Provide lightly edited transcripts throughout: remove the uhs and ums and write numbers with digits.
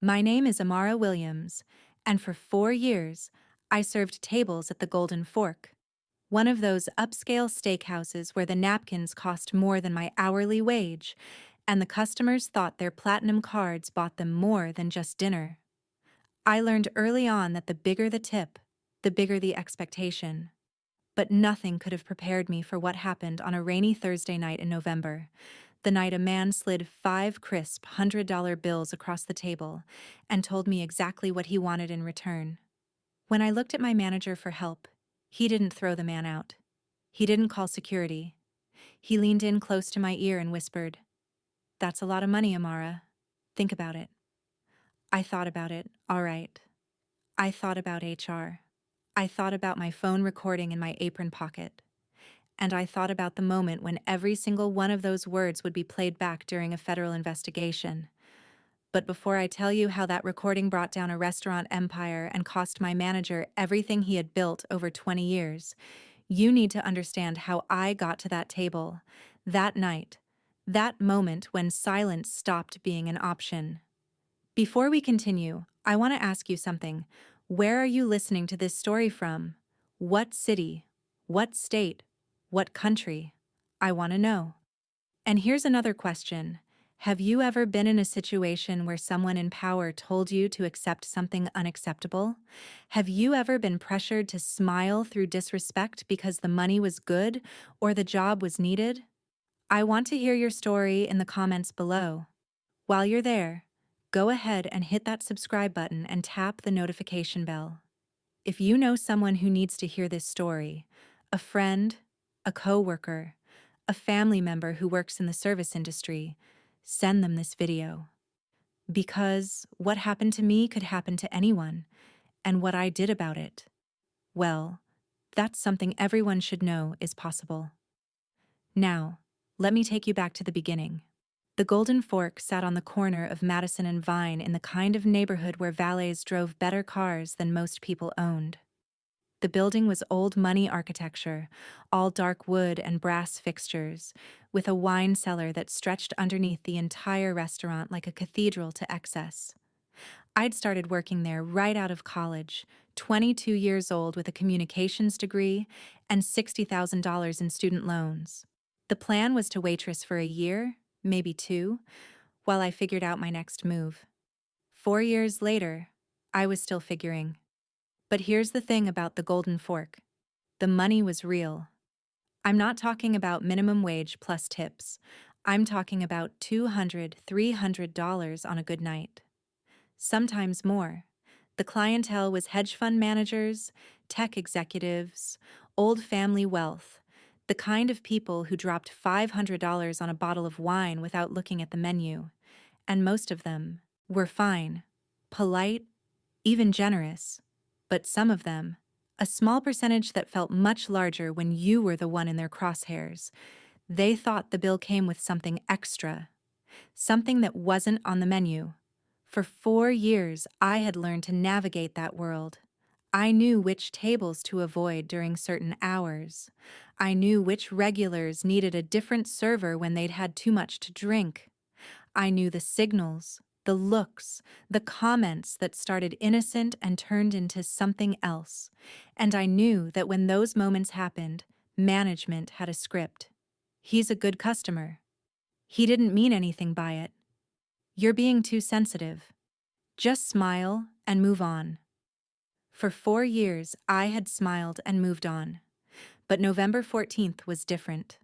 My name is Amara Williams, and for 4 years, I served tables at the Golden Fork, one of those upscale steakhouses where the napkins cost more than my hourly wage, and the customers thought their platinum cards bought them more than just dinner. I learned early on that the bigger the tip, the bigger the expectation. But nothing could have prepared me for what happened on a rainy Thursday night in November, the night a man slid 5 crisp $100 bills across the table and told me exactly what he wanted in return. When I looked at my manager for help, he didn't throw the man out. He didn't call security. He leaned in close to my ear and whispered, "That's a lot of money, Amara. Think about it." I thought about it, all right. I thought about HR. I thought about my phone recording in my apron pocket. And I thought about the moment when every single one of those words would be played back during a federal investigation. But before I tell you how that recording brought down a restaurant empire and cost my manager everything he had built over 20 years, you need to understand how I got to that table, that night, that moment when silence stopped being an option. Before we continue, I want to ask you something. Where are you listening to this story from? What city? What state? What country? I want to know. And here's another question. Have you ever been in a situation where someone in power told you to accept something unacceptable? Have you ever been pressured to smile through disrespect because the money was good or the job was needed? I want to hear your story in the comments below. While you're there, go ahead and hit that subscribe button and tap the notification bell. If you know someone who needs to hear this story, a friend, a coworker, a family member who works in the service industry, send them this video. Because what happened to me could happen to anyone, and what I did about it, well, that's something everyone should know is possible. Now, let me take you back to the beginning. The Golden Fork sat on the corner of Madison and Vine in the kind of neighborhood where valets drove better cars than most people owned. The building was old money architecture, all dark wood and brass fixtures, with a wine cellar that stretched underneath the entire restaurant like a cathedral to excess. I'd started working there right out of college, 22 years old with a communications degree and $60,000 in student loans. The plan was to waitress for a year, maybe two, while I figured out my next move. 4 years later, I was still figuring. But here's the thing about the Golden Fork. The money was real. I'm not talking about minimum wage plus tips. I'm talking about $200, $300 on a good night. Sometimes more. The clientele was hedge fund managers, tech executives, old family wealth, the kind of people who dropped $500 on a bottle of wine without looking at the menu. And most of them were fine, polite, even generous. But some of them, a small percentage that felt much larger when you were the one in their crosshairs, they thought the bill came with something extra, something that wasn't on the menu. For 4 years, I had learned to navigate that world. I knew which tables to avoid during certain hours. I knew which regulars needed a different server when they'd had too much to drink. I knew the signals, the looks, the comments that started innocent and turned into something else. And I knew that when those moments happened, management had a script. "He's a good customer. He didn't mean anything by it. You're being too sensitive. Just smile and move on." For 4 years, I had smiled and moved on. But November 14th was different.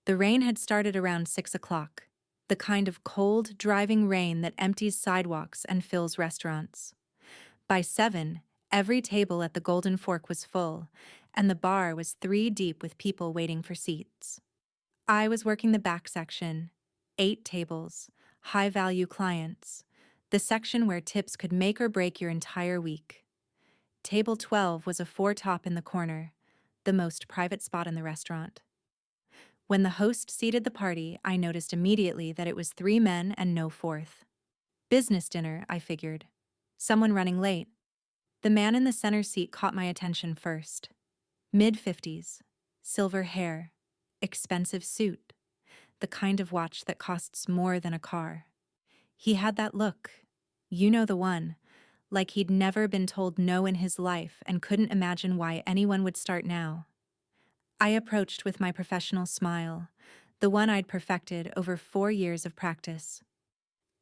The rain had started around 6 o'clock, the kind of cold, driving rain that empties sidewalks and fills restaurants. By 7, every table at the Golden Fork was full, and the bar was 3 deep with people waiting for seats. I was working the back section, 8 tables, high-value clients, the section where tips could make or break your entire week. Table 12 was a four-top in the corner, the most private spot in the restaurant. When the host seated the party, I noticed immediately that it was 3 men and no fourth. Business dinner, I figured. Someone running late. The man in the center seat caught my attention first. Mid-50s, silver hair, expensive suit, the kind of watch that costs more than a car. He had that look, You know the one, like he'd never been told no in his life and couldn't imagine why anyone would start now. I approached with my professional smile, the one I'd perfected over 4 years of practice.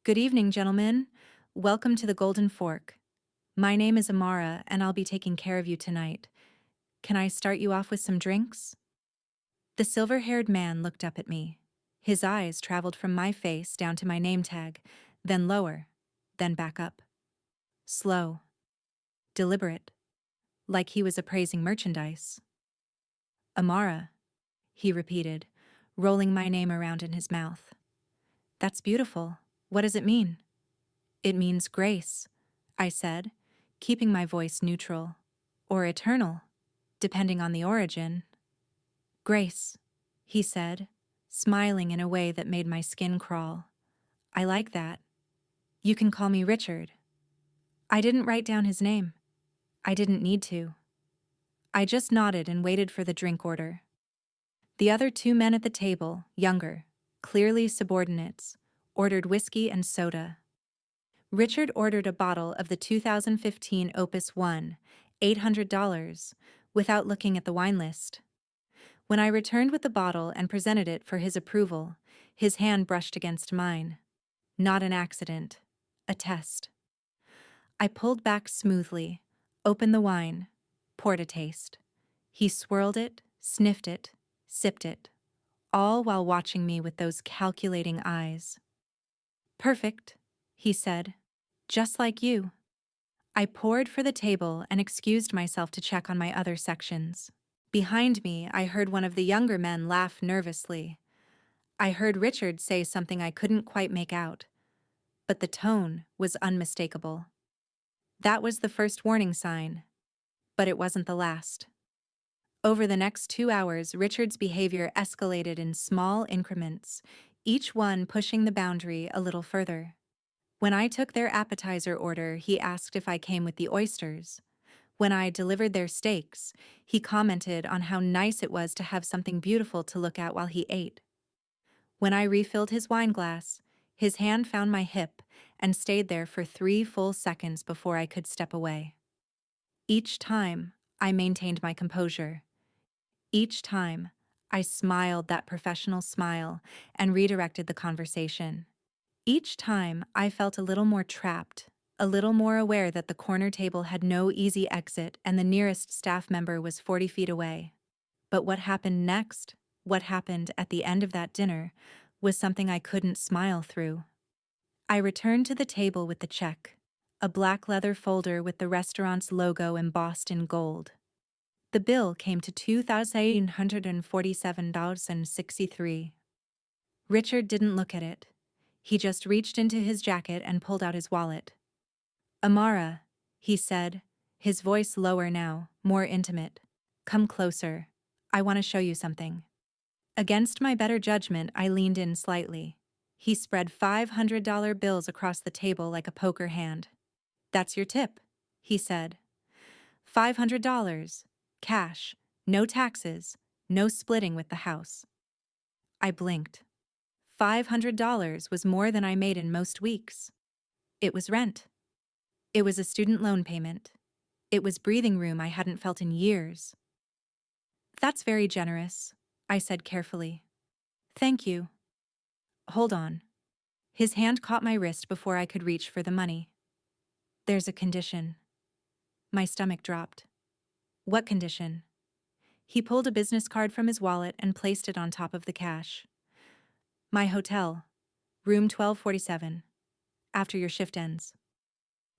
Good evening, gentlemen. Welcome to the Golden Fork. My name is Amara, and I'll be taking care of you tonight. Can I start you off with some drinks? The silver-haired man looked up at me. His eyes traveled from my face down to my name tag, then lower, then back up. Slow. Deliberate. Like he was appraising merchandise. Amara, he repeated, rolling my name around in his mouth. That's beautiful. What does it mean? It means grace, I said, keeping my voice neutral. Or eternal, depending on the origin. Grace, he said, smiling in a way that made my skin crawl. I like that. You can call me Richard. I didn't write down his name. I didn't need to. I just nodded and waited for the drink order. The other two men at the table, younger, clearly subordinates, ordered whiskey and soda. Richard ordered a bottle of the 2015 Opus 1, $800, without looking at the wine list. When I returned with the bottle and presented it for his approval, his hand brushed against mine. Not an accident. A test. I pulled back smoothly, opened the wine, poured a taste. He swirled it, sniffed it, sipped it, all while watching me with those calculating eyes. Perfect, he said. Just like you. I poured for the table and excused myself to check on my other sections. Behind me, I heard one of the younger men laugh nervously. I heard Richard say something I couldn't quite make out, but the tone was unmistakable. That was the first warning sign, but it wasn't the last. Over the next 2 hours, Richard's behavior escalated in small increments, each one pushing the boundary a little further. When I took their appetizer order, he asked if I came with the oysters. When I delivered their steaks, he commented on how nice it was to have something beautiful to look at while he ate. When I refilled his wine glass, his hand found my hip and stayed there for 3 full seconds before I could step away. Each time, I maintained my composure. Each time, I smiled that professional smile and redirected the conversation. Each time, I felt a little more trapped, a little more aware that the corner table had no easy exit and the nearest staff member was 40 feet away. But what happened next, what happened at the end of that dinner, was something I couldn't smile through. I returned to the table with the check, a black leather folder with the restaurant's logo embossed in gold. The bill came to $2,847.63. Richard didn't look at it. He just reached into his jacket and pulled out his wallet. Amara, he said, his voice lower now, more intimate. Come closer. I want to show you something. Against my better judgment, I leaned in slightly. He spread $500 bills across the table like a poker hand. That's your tip, he said. $500. Cash. No taxes. No splitting with the house. I blinked. $500 was more than I made in most weeks. It was rent. It was a student loan payment. It was breathing room I hadn't felt in years. That's very generous, I said carefully. Thank you. Hold on. His hand caught my wrist before I could reach for the money. There's a condition. My stomach dropped. What condition? He pulled a business card from his wallet and placed it on top of the cash. My hotel, room 1247, after your shift ends.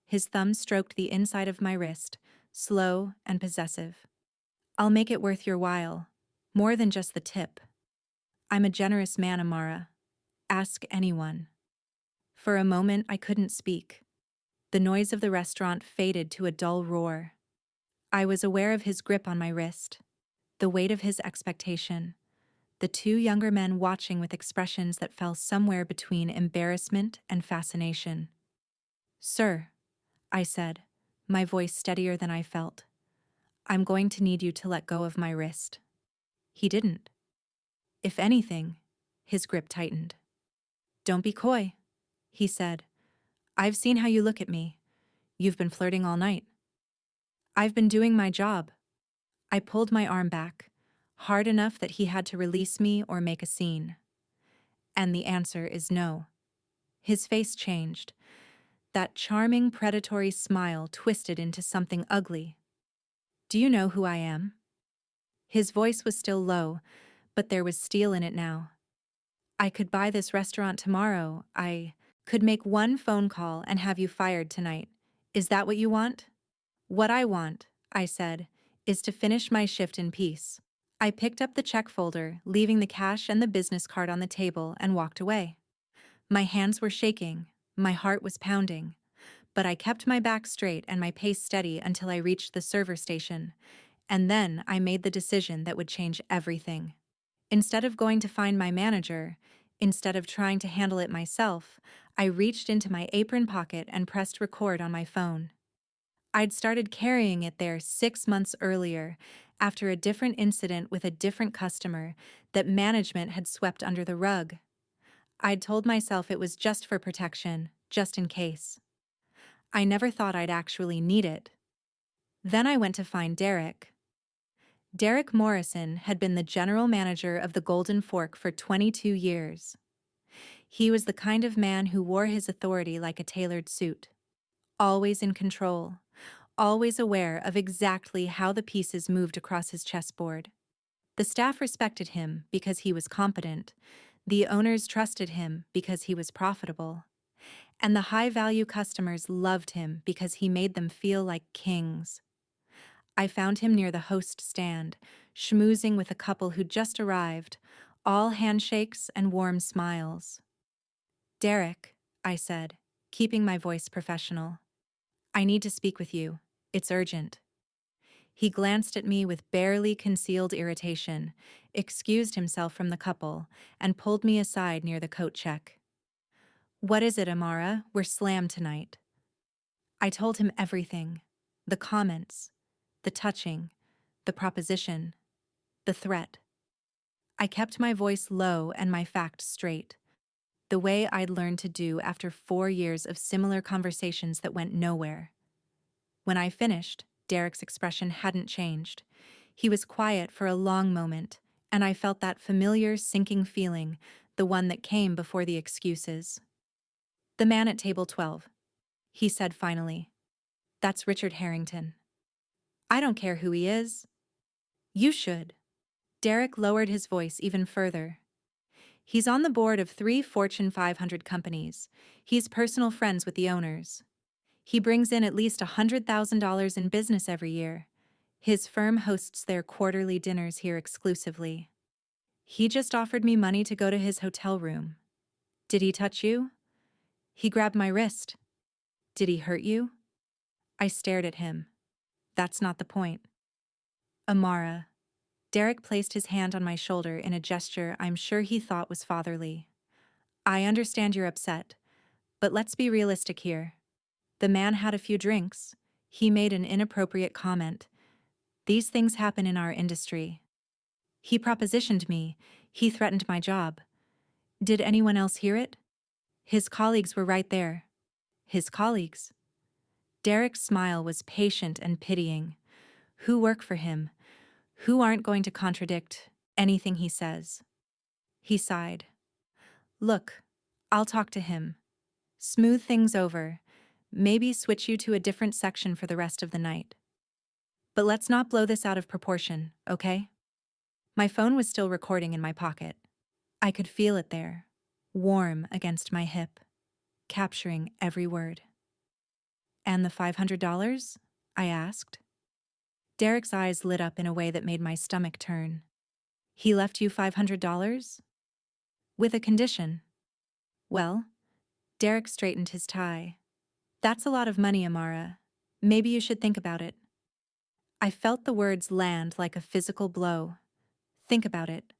His thumb stroked the inside of my wrist, slow and possessive. I'll make it worth your while, more than just the tip. I'm a generous man, Amara. Ask anyone. For a moment, I couldn't speak. The noise of the restaurant faded to a dull roar. I was aware of his grip on my wrist, the weight of his expectation, the two younger men watching with expressions that fell somewhere between embarrassment and fascination. Sir, I said, my voice steadier than I felt, I'm going to need you to let go of my wrist. He didn't. If anything, his grip tightened. Don't be coy, he said. I've seen how you look at me. You've been flirting all night. I've been doing my job. I pulled my arm back, hard enough that he had to release me or make a scene. And the answer is no. His face changed. That charming, predatory smile twisted into something ugly. Do you know who I am? His voice was still low, but there was steel in it now. I could buy this restaurant tomorrow. I could make one phone call and have you fired tonight. Is that what you want? What I want, I said, is to finish my shift in peace. I picked up the check folder, leaving the cash and the business card on the table, and walked away. My hands were shaking, my heart was pounding, but I kept my back straight and my pace steady until I reached the server station, and then I made the decision that would change everything. Instead of going to find my manager, instead of trying to handle it myself, I reached into my apron pocket and pressed record on my phone. I'd started carrying it there 6 months earlier, after a different incident with a different customer that management had swept under the rug. I'd told myself it was just for protection, just in case. I never thought I'd actually need it. Then I went to find Derek. Derek Morrison had been the general manager of the Golden Fork for 22 years. He was the kind of man who wore his authority like a tailored suit. Always in control, always aware of exactly how the pieces moved across his chessboard. The staff respected him because he was competent, the owners trusted him because he was profitable, and the high-value customers loved him because he made them feel like kings. I found him near the host stand, schmoozing with a couple who'd just arrived, all handshakes and warm smiles. "Derek," I said, keeping my voice professional. "I need to speak with you. It's urgent." He glanced at me with barely concealed irritation, excused himself from the couple, and pulled me aside near the coat check. "What is it, Amara? We're slammed tonight." I told him everything. The comments, the touching, the proposition, the threat. I kept my voice low and my facts straight, the way I'd learned to do after 4 years of similar conversations that went nowhere. When I finished, Derek's expression hadn't changed. He was quiet for a long moment, and I felt that familiar sinking feeling, the one that came before the excuses. "The man at table 12. He said finally. "That's Richard Harrington." "I don't care who he is." "You should." Derek lowered his voice even further. "He's on the board of 3 Fortune 500 companies. He's personal friends with the owners. He brings in at least $100,000 in business every year. His firm hosts their quarterly dinners here exclusively. He just offered me money to go to his hotel room. Did he touch you?" He grabbed my wrist. "Did he hurt you?" I stared at him. "That's not the point." "Amara." Derek placed his hand on my shoulder in a gesture I'm sure he thought was fatherly. "I understand you're upset, but let's be realistic here. The man had a few drinks. He made an inappropriate comment. These things happen in our industry. He propositioned me. He threatened my job. Did anyone else hear it? His colleagues were right there." "His colleagues?" Derek's smile was patient and pitying. "Who work for him? Who aren't going to contradict anything he says?" He sighed. "Look, I'll talk to him. Smooth things over. Maybe switch you to a different section for the rest of the night. But let's not blow this out of proportion, okay?" My phone was still recording in my pocket. I could feel it there, warm against my hip, capturing every word. "And the $500? I asked. Derek's eyes lit up in a way that made my stomach turn. "He left you $500? With a condition." "Well," Derek straightened his tie. "That's a lot of money, Amara. Maybe you should think about it." I felt the words land like a physical blow. Think about it.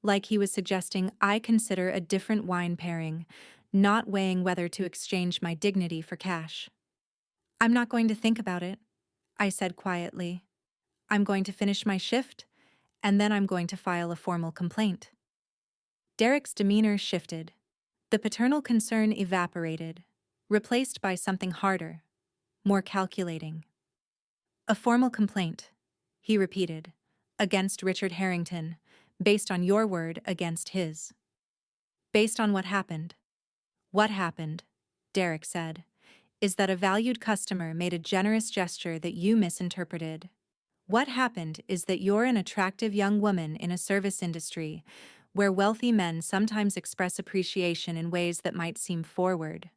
Like he was suggesting I consider a different wine pairing, not weighing whether to exchange my dignity for cash. "I'm not going to think about it," I said quietly. "I'm going to finish my shift, and then I'm going to file a formal complaint." Derek's demeanor shifted. The paternal concern evaporated, replaced by something harder, more calculating. A formal complaint, he repeated, against Richard Harrington, based on your word against his. Based on what happened. What happened, Derek said, is that a valued customer made a generous gesture that you misinterpreted. What happened is that you're an attractive young woman in a service industry where wealthy men sometimes express appreciation in ways that might seem forward.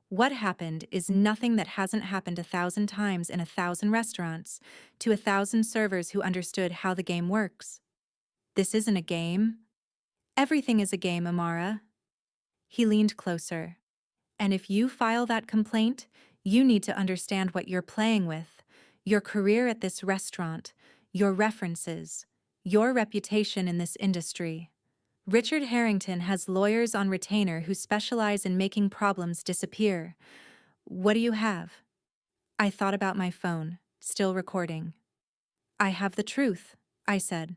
What happened is nothing that hasn't happened 1,000 times in 1,000 restaurants to 1,000 servers who understood how the game works. This isn't a game. Everything is a game, Amara. He leaned closer. And if you file that complaint, you need to understand what you're playing with. Your career at this restaurant, your references, your reputation in this industry. Richard Harrington has lawyers on retainer who specialize in making problems disappear. What do you have? I thought about my phone, still recording. I have the truth, I said.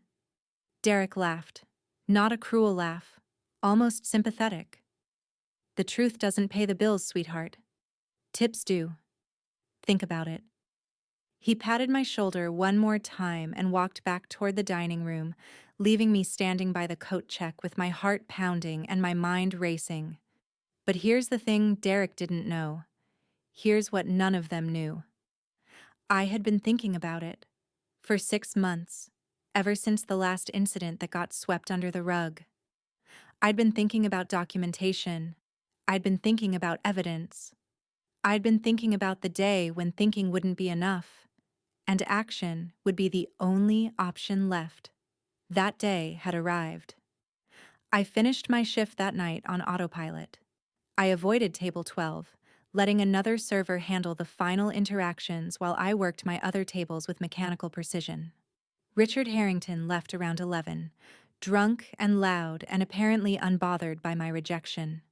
Derek laughed. Not a cruel laugh, almost sympathetic. The truth doesn't pay the bills, sweetheart. Tips do. Think about it. He patted my shoulder one more time and walked back toward the dining room, leaving me standing by the coat check with my heart pounding and my mind racing. But here's the thing Derek didn't know. Here's what none of them knew. I had been thinking about it. For 6 months, ever since the last incident that got swept under the rug. I'd been thinking about documentation. I'd been thinking about evidence. I'd been thinking about the day when thinking wouldn't be enough, and action would be the only option left. That day had arrived. I finished my shift that night on autopilot. I avoided table 12, letting another server handle the final interactions while I worked my other tables with mechanical precision. Richard Harrington left around 11, drunk and loud and apparently unbothered by my rejection.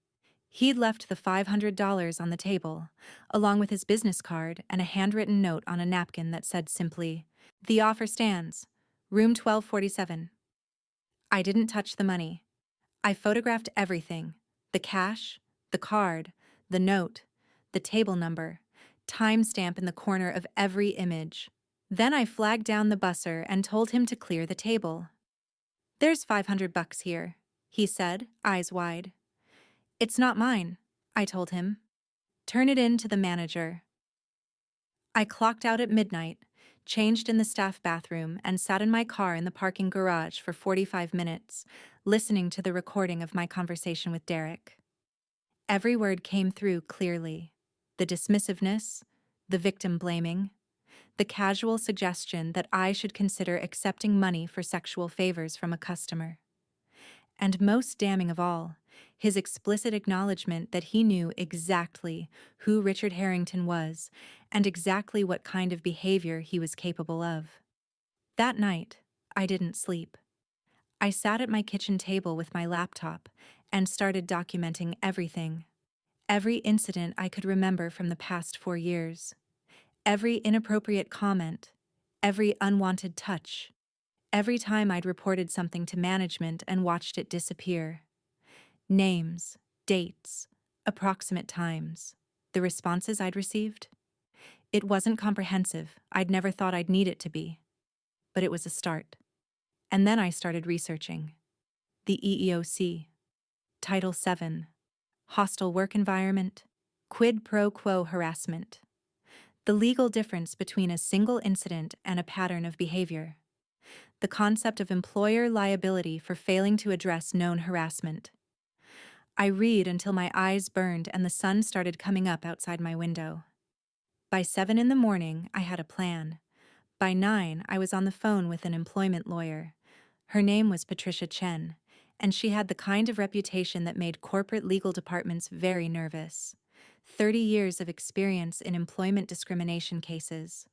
He'd left the $500 on the table, along with his business card and a handwritten note on a napkin that said simply, "The offer stands. Room 1247. I didn't touch the money. I photographed everything: the cash, the card, the note, the table number, timestamp in the corner of every image. Then I flagged down the busser and told him to clear the table. "There's $500 here," he said, eyes wide. "It's not mine," I told him. "Turn it in to the manager." I clocked out at midnight, changed in the staff bathroom, and sat in my car in the parking garage for 45 minutes, listening to the recording of my conversation with Derek. Every word came through clearly. The dismissiveness, the victim blaming, the casual suggestion that I should consider accepting money for sexual favors from a customer. And most damning of all, his explicit acknowledgement that he knew exactly who Richard Harrington was and exactly what kind of behavior he was capable of. That night, I didn't sleep. I sat at my kitchen table with my laptop and started documenting everything. Every incident I could remember from the past 4 years. Every inappropriate comment. Every unwanted touch. Every time I'd reported something to management and watched it disappear. Names, dates, approximate times, the responses I'd received. It wasn't comprehensive. I'd never thought I'd need it to be. But it was a start. And then I started researching. The EEOC, Title VII, hostile work environment, quid pro quo harassment. The legal difference between a single incident and a pattern of behavior. The concept of employer liability for failing to address known harassment. I read until my eyes burned and the sun started coming up outside my window. By 7 in the morning, I had a plan. By 9, I was on the phone with an employment lawyer. Her name was Patricia Chen, and she had the kind of reputation that made corporate legal departments very nervous. 30 years of experience in employment discrimination cases.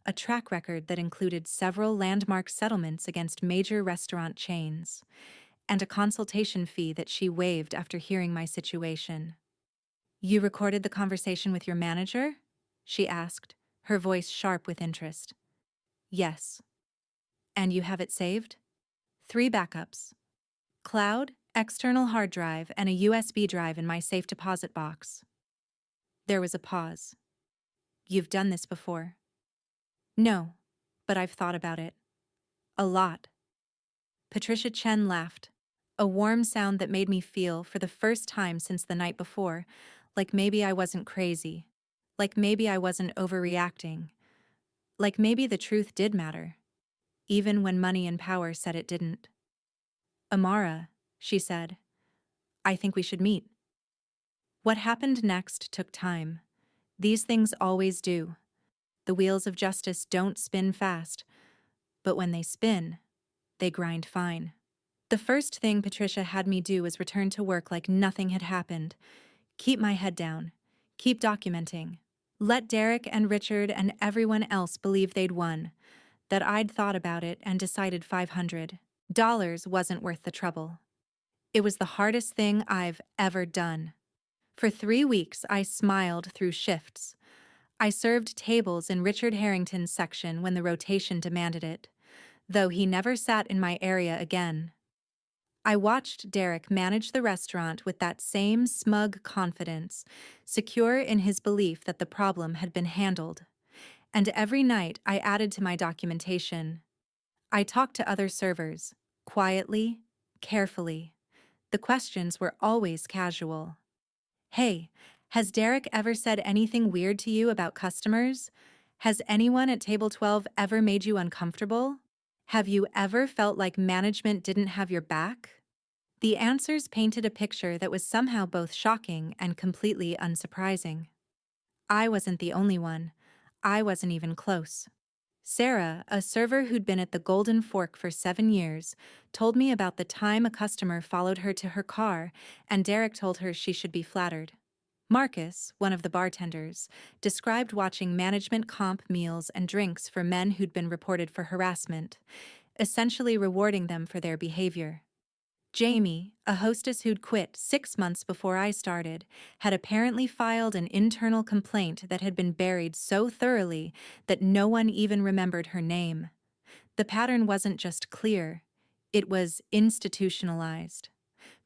A track record that included several landmark settlements against major restaurant chains, and a consultation fee that she waived after hearing my situation. "You recorded the conversation with your manager?" she asked, her voice sharp with interest. "Yes." "And you have it saved?" 3 backups. Cloud, external hard drive, and a USB drive in my safe deposit box. There was a pause. You've done this before. No, but I've thought about it. A lot. Patricia Chen laughed, a warm sound that made me feel, for the first time since the night before, like maybe I wasn't crazy. Like maybe I wasn't overreacting. Like maybe the truth did matter, even when money and power said it didn't. Amara, she said, I think we should meet. What happened next took time. These things always do. The wheels of justice don't spin fast, but when they spin, they grind fine. The first thing Patricia had me do was return to work like nothing had happened. Keep my head down. Keep documenting. Let Derek and Richard and everyone else believe they'd won, that I'd thought about it and decided $500 wasn't worth the trouble. It was the hardest thing I've ever done. For 3 weeks, I smiled through shifts. I served tables in Richard Harrington's section when the rotation demanded it, though he never sat in my area again. I watched Derek manage the restaurant with that same smug confidence, secure in his belief that the problem had been handled. And every night I added to my documentation. I talked to other servers, quietly, carefully. The questions were always casual. Hey, has Derek ever said anything weird to you about customers? Has anyone at Table 12 ever made you uncomfortable? Have you ever felt like management didn't have your back? The answers painted a picture that was somehow both shocking and completely unsurprising. I wasn't the only one. I wasn't even close. Sarah, a server who'd been at the Golden Fork for 7 years, told me about the time a customer followed her to her car and Derek told her she should be flattered. Marcus, one of the bartenders, described watching management comp meals and drinks for men who'd been reported for harassment, essentially rewarding them for their behavior. Jamie, a hostess who'd quit 6 months before I started, had apparently filed an internal complaint that had been buried so thoroughly that no one even remembered her name. The pattern wasn't just clear, it was institutionalized.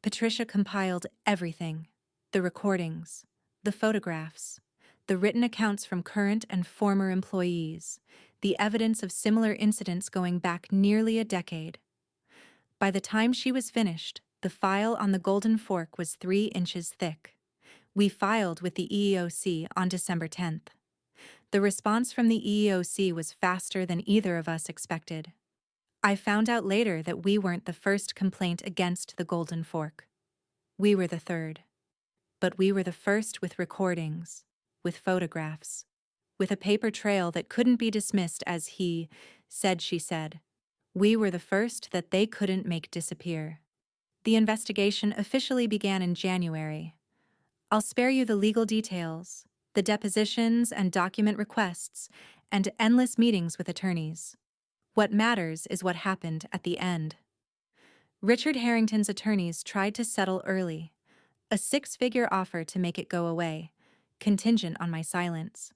Patricia compiled everything: the recordings, the photographs, the written accounts from current and former employees, the evidence of similar incidents going back nearly a decade. By the time she was finished, the file on the Golden Fork was 3 inches thick. We filed with the EEOC on December 10th. The response from the EEOC was faster than either of us expected. I found out later that we weren't the first complaint against the Golden Fork. We were the third. But we were the first with recordings, with photographs, with a paper trail that couldn't be dismissed as he said she said. We were the first that they couldn't make disappear. The investigation officially began in January. I'll spare you the legal details, the depositions and document requests, and endless meetings with attorneys. What matters is what happened at the end. Richard Harrington's attorneys tried to settle early, a 6-figure offer to make it go away, contingent on my silence.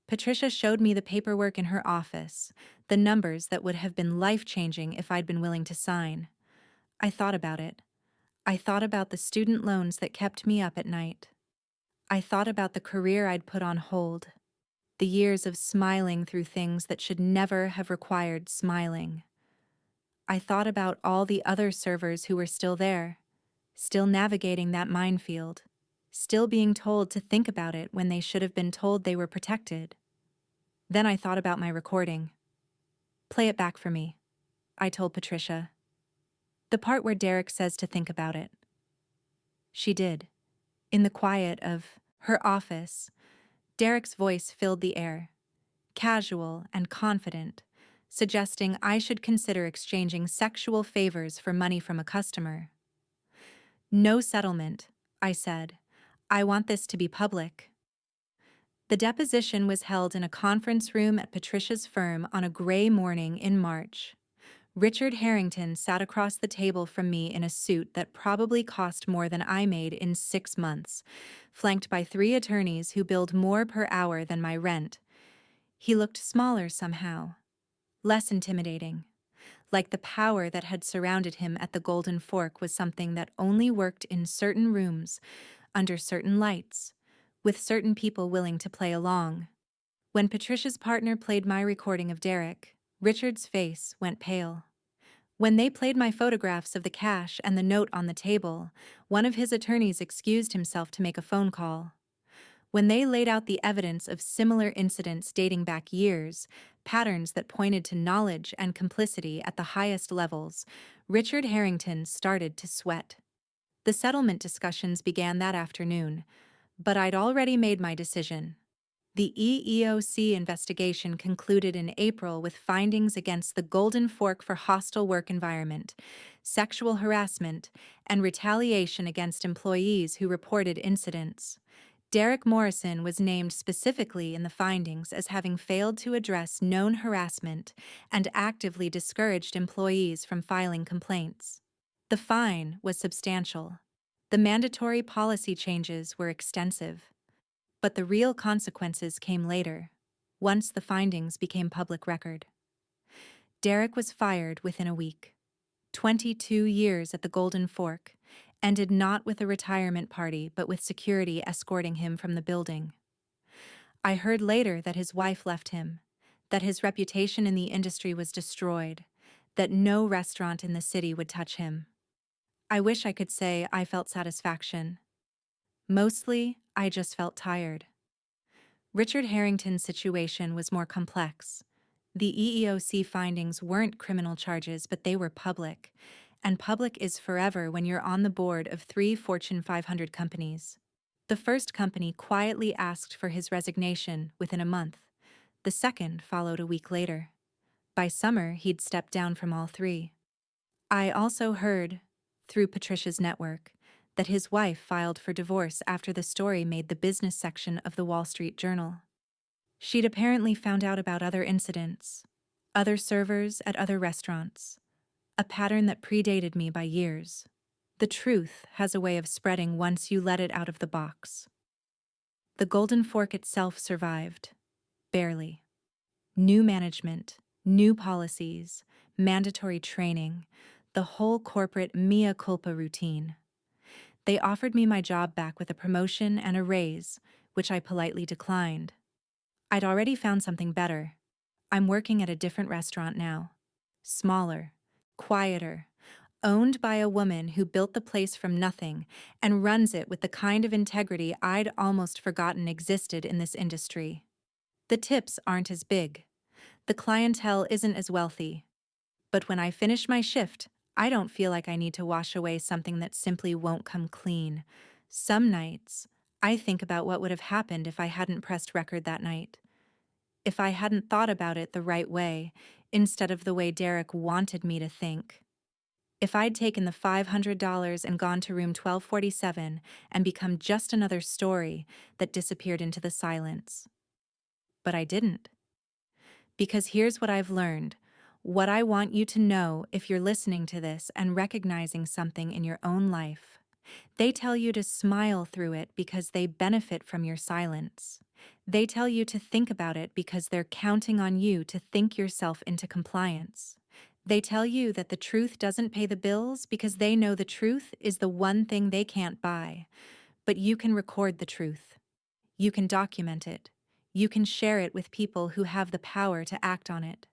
Patricia showed me the paperwork in her office, the numbers that would have been life-changing if I'd been willing to sign. I thought about it. I thought about the student loans that kept me up at night. I thought about the career I'd put on hold, the years of smiling through things that should never have required smiling. I thought about all the other servers who were still there, still navigating that minefield, still being told to think about it when they should have been told they were protected. Then I thought about my recording. Play it back for me, I told Patricia. The part where Derek says to think about it. She did. In the quiet of her office, Derek's voice filled the air, casual and confident, suggesting I should consider exchanging sexual favors for money from a customer. No settlement, I said. I want this to be public. The deposition was held in a conference room at Patricia's firm on a gray morning in March. Richard Harrington sat across the table from me in a suit that probably cost more than I made in 6 months, flanked by 3 attorneys who billed more per hour than my rent. He looked smaller somehow, less intimidating, like the power that had surrounded him at the Golden Fork was something that only worked in certain rooms, under certain lights, with certain people willing to play along. When Patricia's partner played my recording of Derek, Richard's face went pale. When they played my photographs of the cash and the note on the table, one of his attorneys excused himself to make a phone call. When they laid out the evidence of similar incidents dating back years, patterns that pointed to knowledge and complicity at the highest levels, Richard Harrington started to sweat. The settlement discussions began that afternoon, but I'd already made my decision. The EEOC investigation concluded in April with findings against the Golden Fork for hostile work environment, sexual harassment, and retaliation against employees who reported incidents. Derek Morrison was named specifically in the findings as having failed to address known harassment and actively discouraged employees from filing complaints. The fine was substantial. The mandatory policy changes were extensive. But the real consequences came later, once the findings became public record. Derek was fired within a week. 22 years at the Golden Fork, ended not with a retirement party but with security escorting him from the building. I heard later that his wife left him, that his reputation in the industry was destroyed, that no restaurant in the city would touch him. I wish I could say I felt satisfaction. Mostly, I just felt tired. Richard Harrington's situation was more complex. The EEOC findings weren't criminal charges, but they were public, and public is forever when you're on the board of 3 Fortune 500 companies. The first company quietly asked for his resignation within a month. The second followed a week later. By summer, he'd stepped down from all 3. I also heard, through Patricia's network, that his wife filed for divorce after the story made the business section of the Wall Street Journal. She'd apparently found out about other incidents, other servers at other restaurants, a pattern that predated me by years. The truth has a way of spreading once you let it out of the box. The Golden Fork itself survived, barely. New management, new policies, mandatory training, the whole corporate mea culpa routine. They offered me my job back with a promotion and a raise, which I politely declined. I'd already found something better. I'm working at a different restaurant now. Smaller, quieter, owned by a woman who built the place from nothing and runs it with the kind of integrity I'd almost forgotten existed in this industry. The tips aren't as big. The clientele isn't as wealthy. But when I finish my shift, I don't feel like I need to wash away something that simply won't come clean. Some nights, I think about what would have happened if I hadn't pressed record that night. If I hadn't thought about it the right way, instead of the way Derek wanted me to think. If I'd taken the $500 and gone to room 1247 and become just another story that disappeared into the silence. But I didn't. Because here's what I've learned. What I want you to know if you're listening to this and recognizing something in your own life. They tell you to smile through it because they benefit from your silence. They tell you to think about it because they're counting on you to think yourself into compliance. They tell you that the truth doesn't pay the bills because they know the truth is the one thing they can't buy. But you can record the truth. You can document it. You can share it with people who have the power to act on it.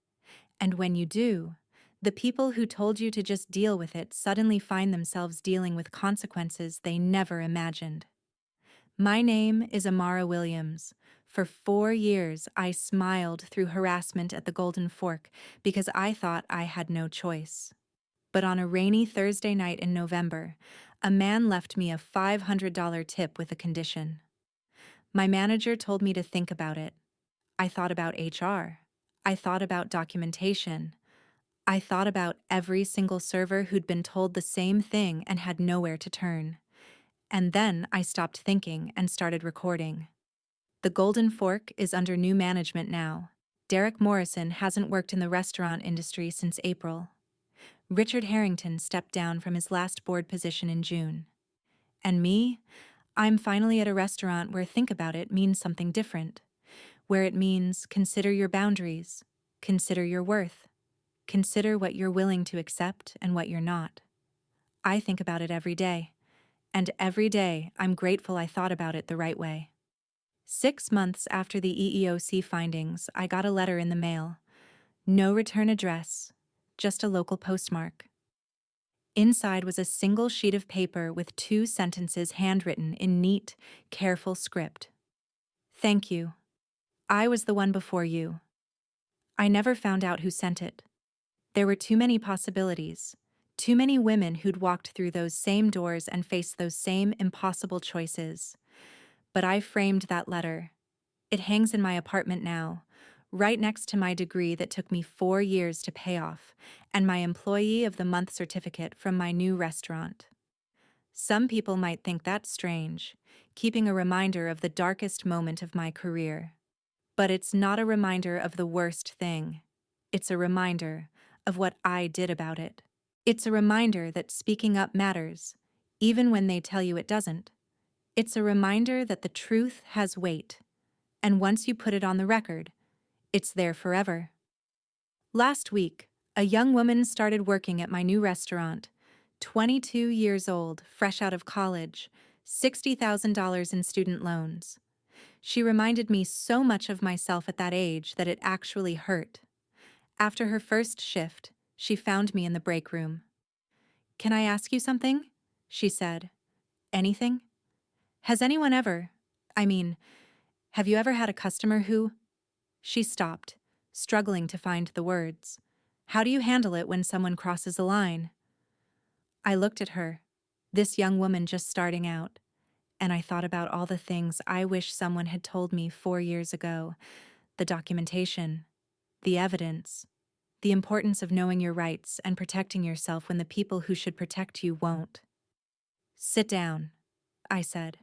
And when you do, the people who told you to just deal with it suddenly find themselves dealing with consequences they never imagined. My name is Amara Williams. For 4 years, I smiled through harassment at the Golden Fork because I thought I had no choice. But on a rainy Thursday night in November, a man left me a $500 tip with a condition. My manager told me to think about it. I thought about HR. I thought about documentation. I thought about every single server who'd been told the same thing and had nowhere to turn. And then I stopped thinking and started recording. The Golden Fork is under new management now. Derek Morrison hasn't worked in the restaurant industry since April. Richard Harrington stepped down from his last board position in June. And me? I'm finally at a restaurant where think about it means something different. Where it means consider your boundaries, consider your worth, consider what you're willing to accept and what you're not. I think about it every day, and every day I'm grateful I thought about it the right way. 6 months after the EEOC findings, I got a letter in the mail. No return address, just a local postmark. Inside was a single sheet of paper with 2 sentences handwritten in neat, careful script. Thank you. I was the one before you. I never found out who sent it. There were too many possibilities, too many women who'd walked through those same doors and faced those same impossible choices. But I framed that letter. It hangs in my apartment now, right next to my degree that took me 4 years to pay off, and my Employee of the Month certificate from my new restaurant. Some people might think that's strange, keeping a reminder of the darkest moment of my career. But it's not a reminder of the worst thing. It's a reminder of what I did about it. It's a reminder that speaking up matters, even when they tell you it doesn't. It's a reminder that the truth has weight, and once you put it on the record, it's there forever. Last week, a young woman started working at my new restaurant, 22 years old, fresh out of college, $60,000 in student loans. She reminded me so much of myself at that age that it actually hurt. After her first shift, she found me in the break room. "Can I ask you something?" she said. "Anything? Has anyone ever, have you ever had a customer who—" She stopped, struggling to find the words. "How do you handle it when someone crosses a line?" I looked at her, this young woman just starting out, and I thought about all the things I wish someone had told me 4 years ago. The documentation, the evidence, the importance of knowing your rights and protecting yourself when the people who should protect you won't. "Sit down," I said.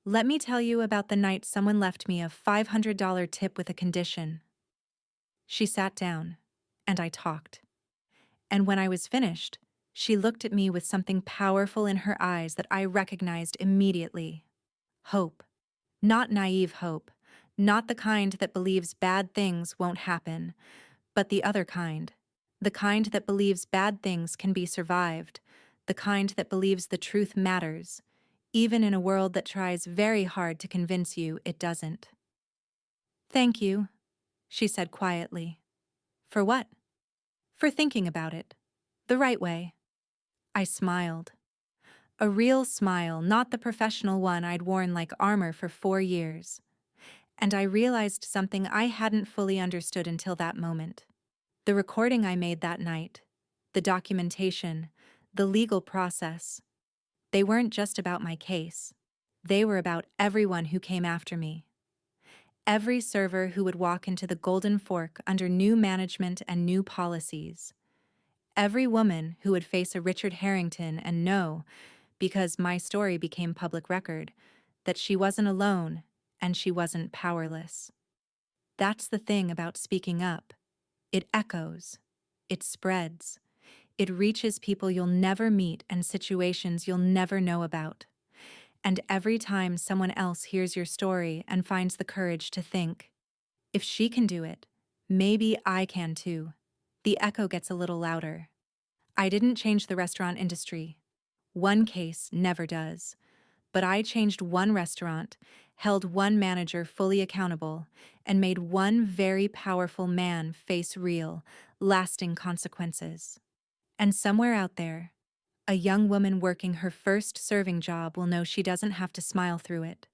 "Let me tell you about the night someone left me a $500 tip with a condition." She sat down, and I talked. And when I was finished, she looked at me with something powerful in her eyes that I recognized immediately. Hope. Not naive hope, not the kind that believes bad things won't happen, but the other kind. The kind that believes bad things can be survived, the kind that believes the truth matters, even in a world that tries very hard to convince you it doesn't. "Thank you," she said quietly. "For what?" "For thinking about it. The right way." I smiled. A real smile, not the professional one I'd worn like armor for 4 years. And I realized something I hadn't fully understood until that moment. The recording I made that night, the documentation, the legal process, they weren't just about my case. They were about everyone who came after me. Every server who would walk into the Golden Fork under new management and new policies. Every woman who would face a Richard Harrington and know, because my story became public record, that she wasn't alone and she wasn't powerless. That's the thing about speaking up. It echoes. It spreads. It reaches people you'll never meet and situations you'll never know about. And every time someone else hears your story and finds the courage to think, if she can do it, maybe I can too, the echo gets a little louder. I didn't change the restaurant industry. One case never does. But I changed one restaurant, held one manager fully accountable, and made one very powerful man face real, lasting consequences. And somewhere out there, a young woman working her first serving job will know she doesn't have to smile through it.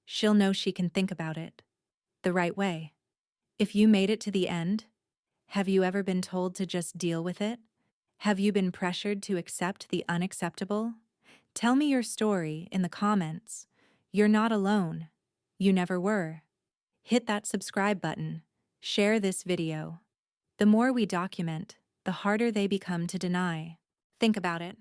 She'll know she can think about it the right way. If you made it to the end, have you ever been told to just deal with it? Have you been pressured to accept the unacceptable? Tell me your story in the comments. You're not alone. You never were. Hit that subscribe button. Share this video. The more we document, the harder they become to deny. Think about it.